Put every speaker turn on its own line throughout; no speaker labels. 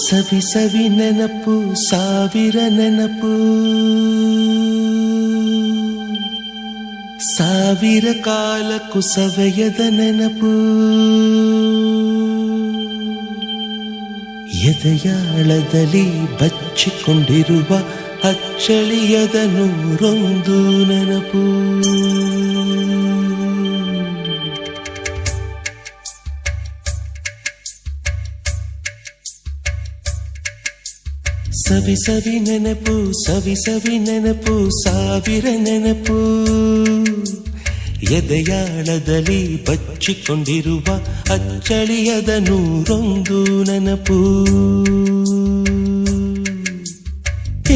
ಸವಿ ಸವಿ ನೆನಪು ಸಾವಿರ ನೆನಪು, ಸಾವಿರ ಕಾಲಕ್ಕೂ ಸವೆಯದ ನೆನಪು. ಎದೆಯಾಳದಲ್ಲಿ ಬಚ್ಚಿಕೊಂಡಿರುವ ಅಚ್ಚಳಿಯದ ನೂರೊಂದು ನೆನಪು. ಸವಿ ಸವಿ ನೆನಪು ಸವಿ ಸವಿ ನೆನಪು ಸಾವಿರ ನೆನಪು, ಎದೆಯಾಳದಲ್ಲಿ ಬಚ್ಚಿಕೊಂಡಿರುವ ಅಚ್ಚಳಿಯದ ನೂರೊಂದು ನೆನಪು.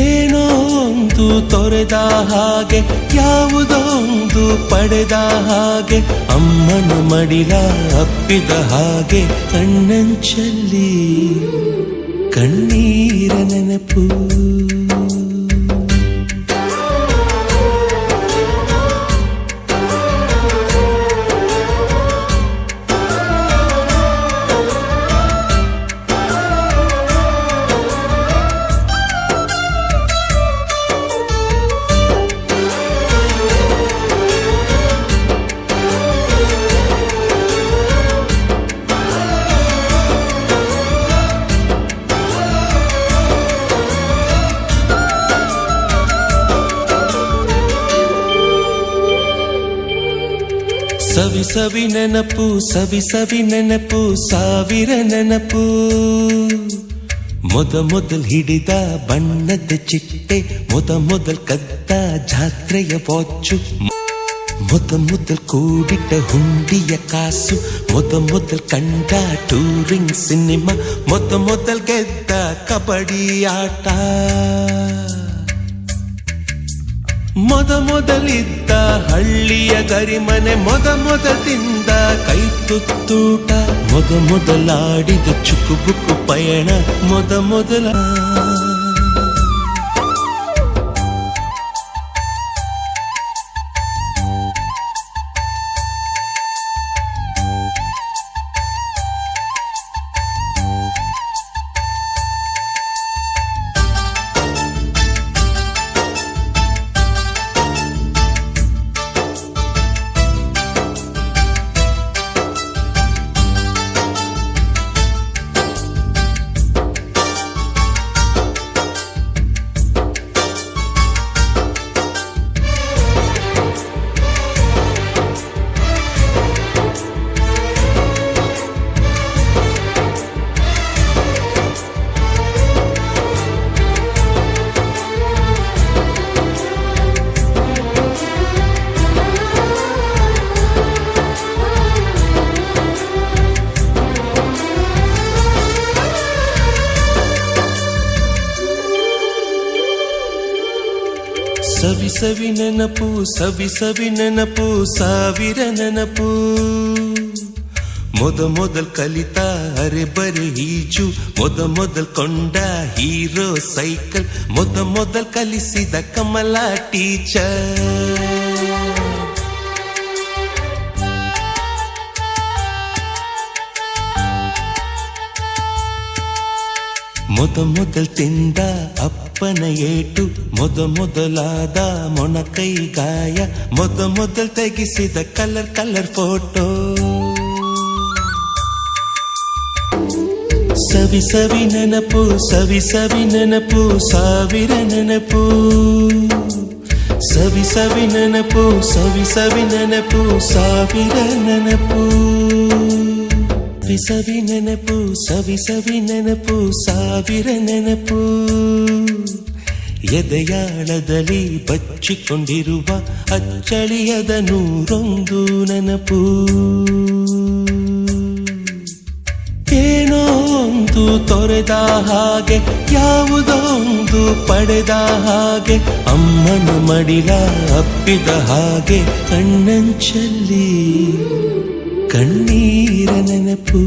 ಏನೋ ಒಂದು ತೊರೆದ ಹಾಗೆ, ಯಾವುದೋ ಒಂದು ಪಡೆದ ಹಾಗೆ, ಅಮ್ಮನ ಮಡಿಲ ಅಪ್ಪಿದ ಹಾಗೆ, ಕಣ್ಣಂಚಲ್ಲಿ ಕಣ್ಣೀರ ನೆನಪು. ಸವಿ ಸವಿ ನೆನಪು ಸವಿ ಸವಿ ನೆನಪು ಸಾವಿರ ನೆನಪು. ಮೊದಲ್ ಹಿಡಿದ ಬಣ್ಣದ ಚಿಟ್ಟೆ, ಮೊದಲ್ ಕದ್ದ ಜಾತ್ರೆಯ ವಾಚು, ಮೊದಲ್ ಕೂಡಿಟ್ಟ ಹುಂಡಿಯ ಕಾಸು, ಮೊದಲ್ ಕಂಡ ಟೂರಿಂಗ್ ಸಿನಿಮಾ, ಮೊದಲ್ ಗೆದ್ದ ಕಬಡ್ಡಿ ಆಟ, ಮೊದಲಿದ್ದ ಹಳ್ಳಿಯ ಗರಿಮನೆ, ಮೊದಲಿಂದ ಕೈ ತುತ್ತೂಟ, ಮೊದಲಾಡಿದ ಚುಕುಬುಕು ಪಯಣ, ಮೊದಲ ಸವಿ ಸವಿ ನೆನಪು ಸವಿ ಸವಿ ನೆನಪು ಸಾವಿರ ನೆನಪು. ಮೊದಲ್ ಕಲಿತ ಅರೆಬರೆ ಈಜು, ಮೊದಲ್ ಕೊಂಡ ಹೀರೋ ಸೈಕಲ್, ಮೊದಲ್ ಕಲಿಸಿದ ಕಮಲ ಟೀಚರ್, ಮೊದಲ್ ತಿಂದ ಅಪ್ಪನ ಏಟು, ಮೊದಲಾದ ಮೊಣಕೈ ಗಾಯ, ಮೊದಲ್ ತೆಗೆಸಿದ ಕಲರ್ ಫೋಟೋ. ಸವಿ ಸವಿ ನೆನಪು ಸವಿ ಸವಿ ನೆನಪು ಸಾವಿರ ನೆನಪು, ಸವಿ ಸವಿ ನೆನಪು ಸವಿ ಸವಿ ನೆನಪು ಸಾವಿರ ನೆನಪು. ಸವಿ ನೆನಪು ಸವಿ ಸವಿ ನೆನಪು ಸಾವಿರ ನೆನಪು, ಎದೆಯಾಳದಲ್ಲಿ ಬಚ್ಚಿಕೊಂಡಿರುವ ಅಚ್ಚಳಿಯದ ನೂರೊಂದು ನೆನಪು. ಏನೋ ಒಂದು ತೊರೆದ ಹಾಗೆ, ಯಾವುದೋ ಒಂದು ಪಡೆದ ಹಾಗೆ, ಅಮ್ಮನ ಮಡಿಲ ಅಪ್ಪಿದ ಹಾಗೆ, ಕಣ್ಣಂಚಲ್ಲಿ ಕಣ್ಣೀರ ನೆನಪು.